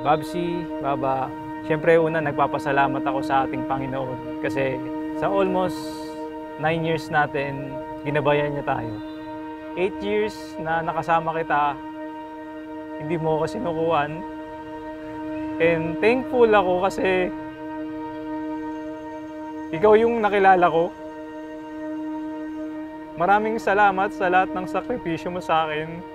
Babsi, Baba, siyempre una nagpapasalamat ako sa ating Panginoon kasi sa almost 9 years natin, ginabayan niya tayo. 8 years na nakasama kita, hindi mo ako sinukuan. And thankful ako kasi ikaw yung nakilala ko. Maraming salamat sa lahat ng sakripisyo mo sa akin.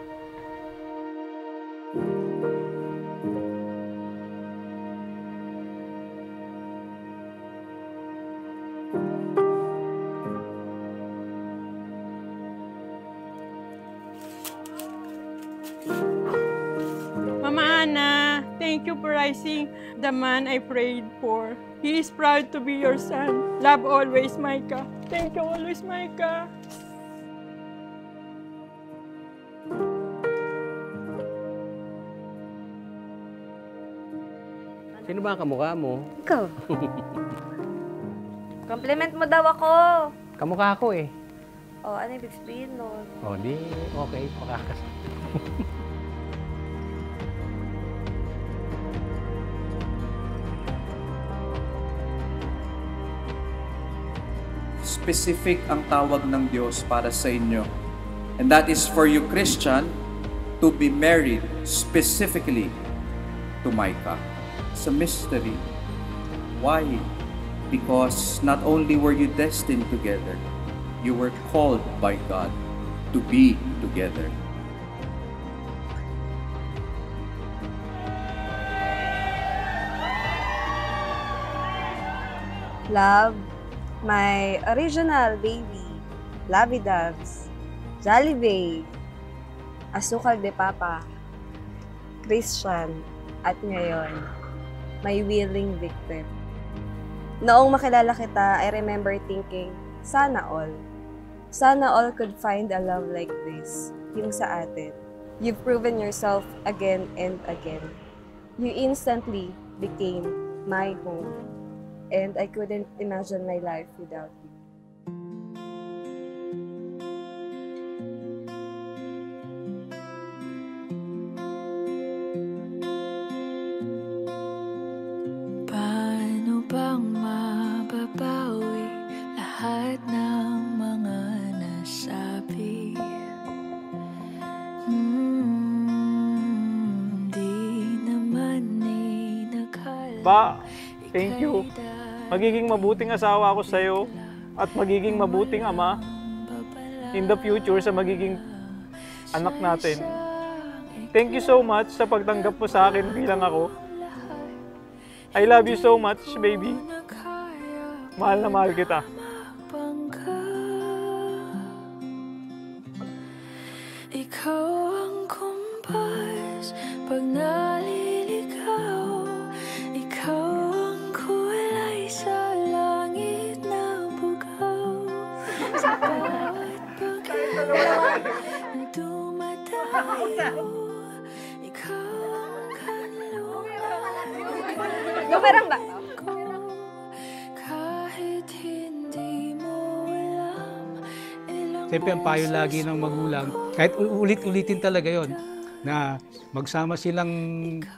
Mama Ana, thank you for raising the man I prayed for. He is proud to be your son. Love always, Micah. Thank you always, Micah. Sino ba ang kamukha mo? Ikaw. Compliment mo daw ako. Kamukha ako eh. Oh, ano ibig sabihin nun? O, di, okay, makakas. Specific ang tawag ng Diyos para sa inyo. And that is for you, Christian, to be married specifically to Micah. It's a mystery. Why? Because not only were you destined together, you were called by God to be together. Love, my original baby, Lovey Doves, Jollibee, Asukal de Papa, Christian, at ngayon, my willing victim. Noong makilala kita, I remember thinking, sana all could find a love like this, yung sa atin. You've proven yourself again and again. You instantly became my home, and I couldn't imagine my life without you. Paano bang mababawi lahat ng mga nasabi? Di naman inakala. Pa, thank you. Magiging mabuting asawa ako sa'yo at magiging mabuting ama in the future sa magiging anak natin. Thank you so much sa pagtanggap mo sa akin bilang ako. I love you so much, baby. Mahal na mahal kita. Ikaw ang kumpas pag naliligaw. Ikaw ang kulay sa langit na bugaw. Sa bawat pagkalaw na dumadayo. Ikaw ang kanluran. Gumerang ba? Kahit hindi mo alam, Siyempre ang payo lagi ng magulang, kahit ulit-ulitin talaga yon na magsama silang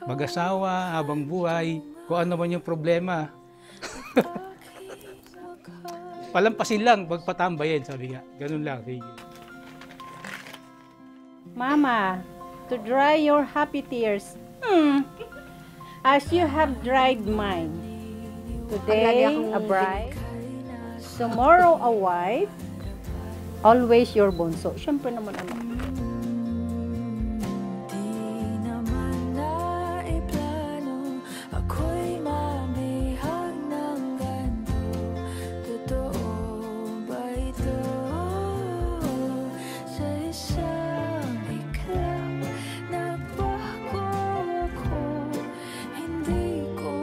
mag-asawa habang buhay, kung ano man yung problema. Palampasin lang, magpatambayin, sabi nga. Ganun lang. Sige. Mama, to dry your happy tears, as you have dried mine. Today, a bride, tomorrow, a wife, always your bunso. Siyempre naman, ano. di naman naiplano. Ako'y mabihag ng ganito. Totoo ba ito? Sa isang iklap, nagbago ako. Hindi ko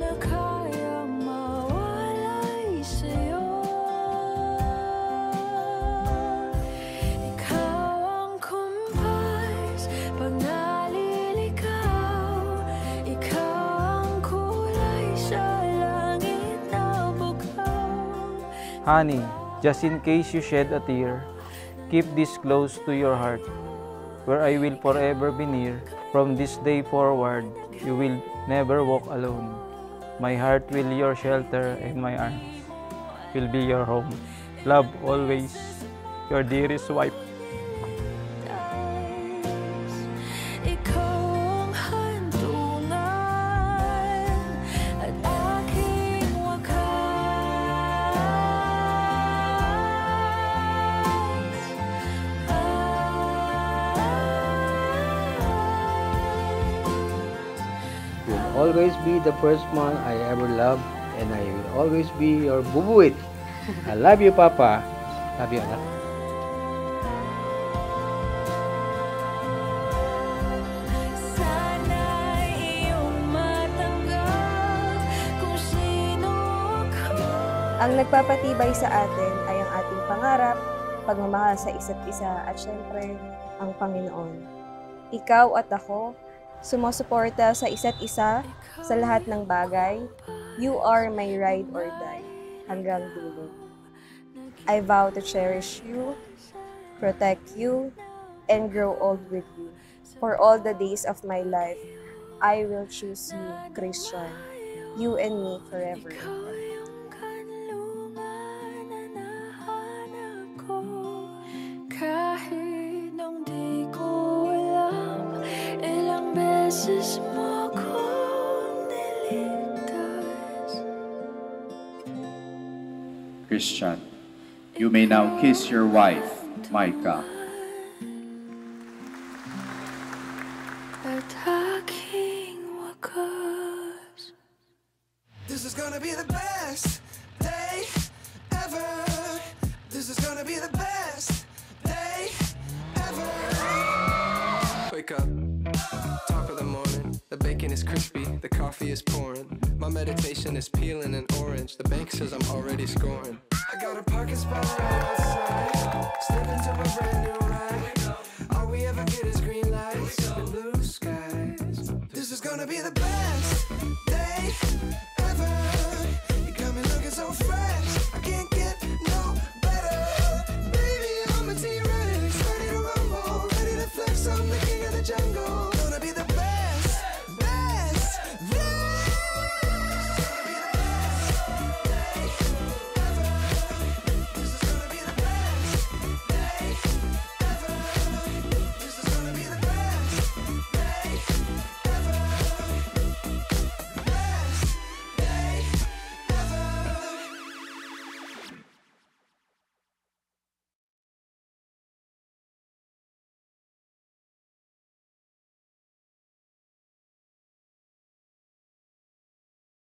na kayang mawalay sa'yo. Ikaw ang kumpas pag naliligaw. Ikaw ang kulay sa langit na bugaw. Honey, just in case you shed a tear, keep this close to your heart, where I will forever be near. From this day forward, you will never walk alone. My heart will your shelter and my arms will be your home. Love always, your dearest wife. Ikaw ang handungan at aking You'll always be the first man I ever loved, and I will always be your bubuit. I love you, Papa. Love you, anak. Sana'y iyong matanggap kung sino ako. Ang nagpapatibay sa atin ay ang ating pangarap, pagmamahal sa isa't isa at syempre, ang Panginoon. Ikaw at ako, sumusuporta sa isa't isa sa lahat ng bagay. You are my ride or die hanggang dulo. I vow to cherish you, protect you, and grow old with you. For all the days of my life, I will choose you, Christian, you and me forever. Kahit nung di ko alam, ilang beses mo akong niligtas. Christian, you may now kiss your wife, Micah. At aking wakas. This is gonna be the best day ever. This is gonna be the best day ever. Wake up, top of the morning. The bacon is crispy, the coffee is pouring. My meditation is peeling an orange. The bank says I'm already scoring. I got a parking spot right outside. Step into my brand new ride. All we ever get is green lights and blue skies. This is gonna be the best day ever. You got me looking so fresh. I can't get no better. Baby, I'm a T-Rex, ready to rumble, ready to flex. I'm the king of the jungle.